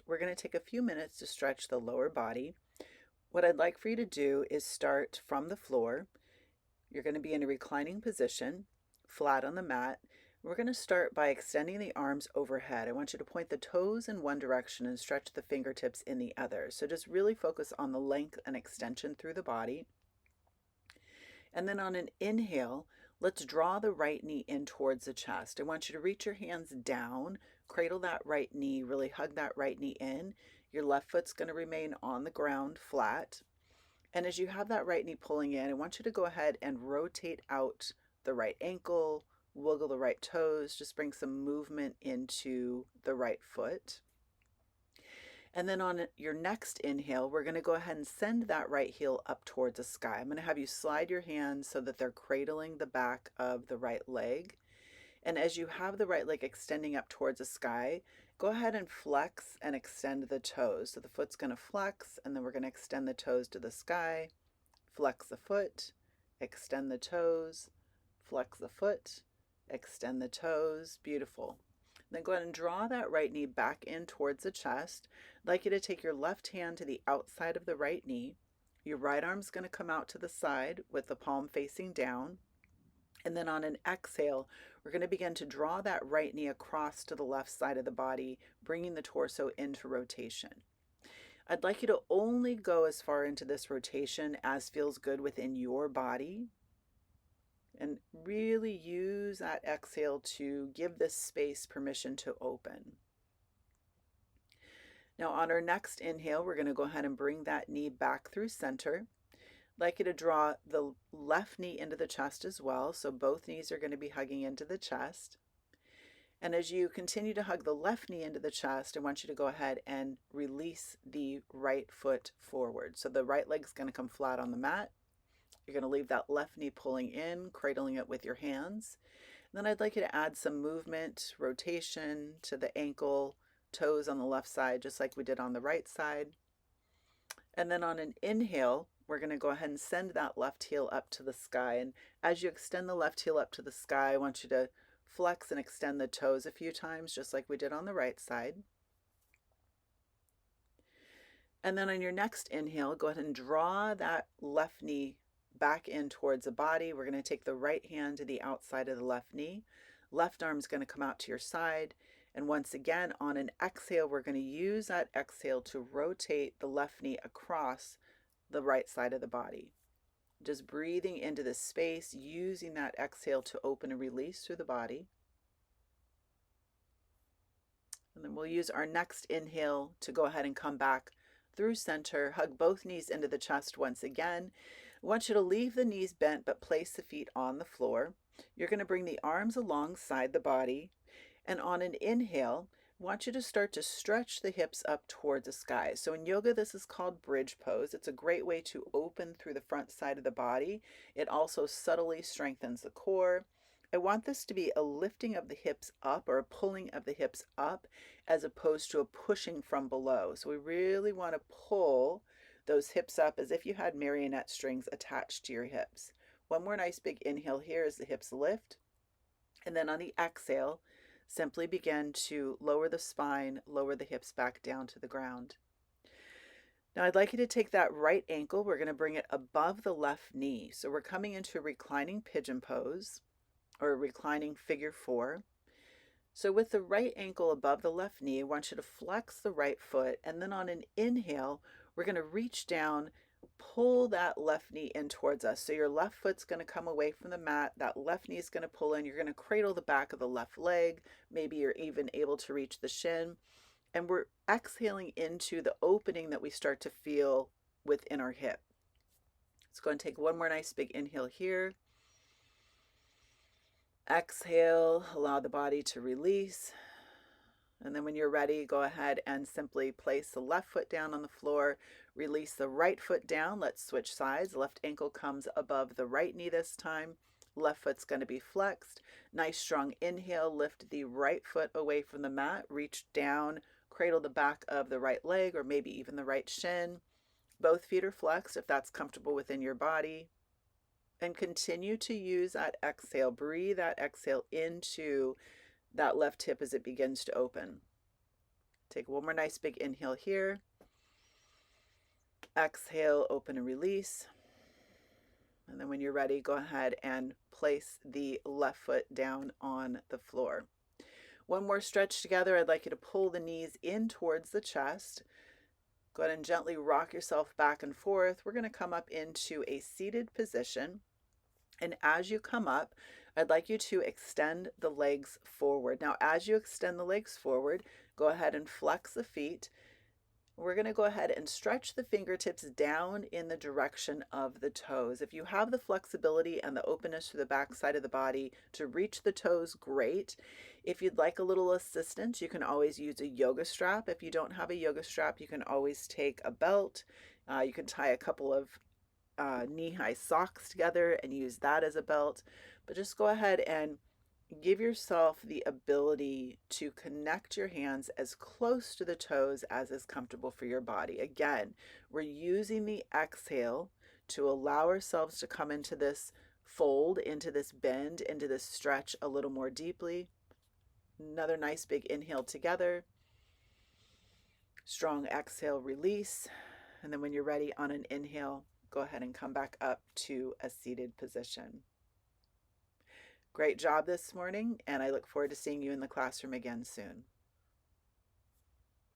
we're going to take a few minutes to stretch the lower body. What I'd like for you to do is start from the floor. You're going to be in a reclining position, flat on the mat. We're going to start by extending the arms overhead. I want you to point the toes in one direction and stretch the fingertips in the other. So just really focus on the length and extension through the body. And then on an inhale, let's draw the right knee in towards the chest. I want you to reach your hands down, cradle that right knee, really hug that right knee in. Your left foot's going to remain on the ground flat. And as you have that right knee pulling in, I want you to go ahead and rotate out the right ankle, wiggle the right toes, just bring some movement into the right foot. And then on your next inhale, we're going to go ahead and send that right heel up towards the sky. I'm going to have you slide your hands so that they're cradling the back of the right leg. And as you have the right leg extending up towards the sky, go ahead and flex and extend the toes. So the foot's going to flex, and then we're going to extend the toes to the sky, flex the foot, extend the toes, flex the foot, extend the toes. Beautiful. Then go ahead and draw that right knee back in towards the chest. I'd like you to take your left hand to the outside of the right knee. Your right arm's going to come out to the side with the palm facing down. And then on an exhale, we're going to begin to draw that right knee across to the left side of the body, bringing the torso into rotation. I'd like you to only go as far into this rotation as feels good within your body. And really use that exhale to give this space permission to open. Now on our next inhale, we're going to go ahead and bring that knee back through center. I'd like you to draw the left knee into the chest as well. So both knees are going to be hugging into the chest. And as you continue to hug the left knee into the chest, I want you to go ahead and release the right foot forward. So the right leg's going to come flat on the mat. You're going to leave that left knee pulling in, cradling it with your hands. And then I'd like you to add some movement, rotation to the ankle, toes on the left side, just like we did on the right side. And then on an inhale, we're going to go ahead and send that left heel up to the sky. And as you extend the left heel up to the sky, I want you to flex and extend the toes a few times, just like we did on the right side. And then on your next inhale, go ahead and draw that left knee back in towards the body. We're going to take the right hand to the outside of the left knee. Left arm's going to come out to your side. And once again, on an exhale, we're going to use that exhale to rotate the left knee across the right side of the body. Just breathing into the space, using that exhale to open and release through the body. And then we'll use our next inhale to go ahead and come back through center, hug both knees into the chest once again. I want you to leave the knees bent, but place the feet on the floor. You're going to bring the arms alongside the body. And on an inhale, I want you to start to stretch the hips up towards the sky. So in yoga, this is called bridge pose. It's a great way to open through the front side of the body. It also subtly strengthens the core. I want this to be a lifting of the hips up, or a pulling of the hips up, as opposed to a pushing from below. So we really want to pull those hips up as if you had marionette strings attached to your hips. One more nice big inhale here as the hips lift. And then on the exhale, simply begin to lower the spine, lower the hips back down to the ground. Now I'd like you to take that right ankle. We're going to bring it above the left knee. So we're coming into a reclining pigeon pose, or a reclining figure four. So with the right ankle above the left knee, I want you to flex the right foot, and then on an inhale, we're going to reach down, pull that left knee in towards us. So your left foot's going to come away from the mat, that left knee is going to pull in, you're going to cradle the back of the left leg, maybe you're even able to reach the shin, and we're exhaling into the opening that we start to feel within our hip. Let's go and take one more nice big inhale here. Exhale, allow the body to release. And then when you're ready, go ahead and simply place the left foot down on the floor, release the right foot down. Let's switch sides. Left ankle comes above the right knee this time. Left foot's going to be flexed. Nice strong inhale, lift the right foot away from the mat, reach down, cradle the back of the right leg, or maybe even the right shin. Both feet are flexed if that's comfortable within your body. And continue to use that exhale. Breathe that exhale into that left hip as it begins to open. Take one more nice big inhale here. Exhale, open and release. And then when you're ready, go ahead and place the left foot down on the floor. One more stretch together. I'd like you to pull the knees in towards the chest. Go ahead and gently rock yourself back and forth. We're going to come up into a seated position. And as you come up, I'd like you to extend the legs forward. Now, as you extend the legs forward, go ahead and flex the feet. We're going to go ahead and stretch the fingertips down in the direction of the toes. If you have the flexibility and the openness to the back side of the body to reach the toes, great. If you'd like a little assistance, you can always use a yoga strap. If you don't have a yoga strap, you can always take a belt. You can tie a couple of knee-high socks together and use that as a belt. But just go ahead and give yourself the ability to connect your hands as close to the toes as is comfortable for your body. Again, we're using the exhale to allow ourselves to come into this fold, into this bend, into this stretch a little more deeply. Another nice big inhale together. Strong exhale, release. And then when you're ready on an inhale, go ahead and come back up to a seated position. Great job this morning, and I look forward to seeing you in the classroom again soon.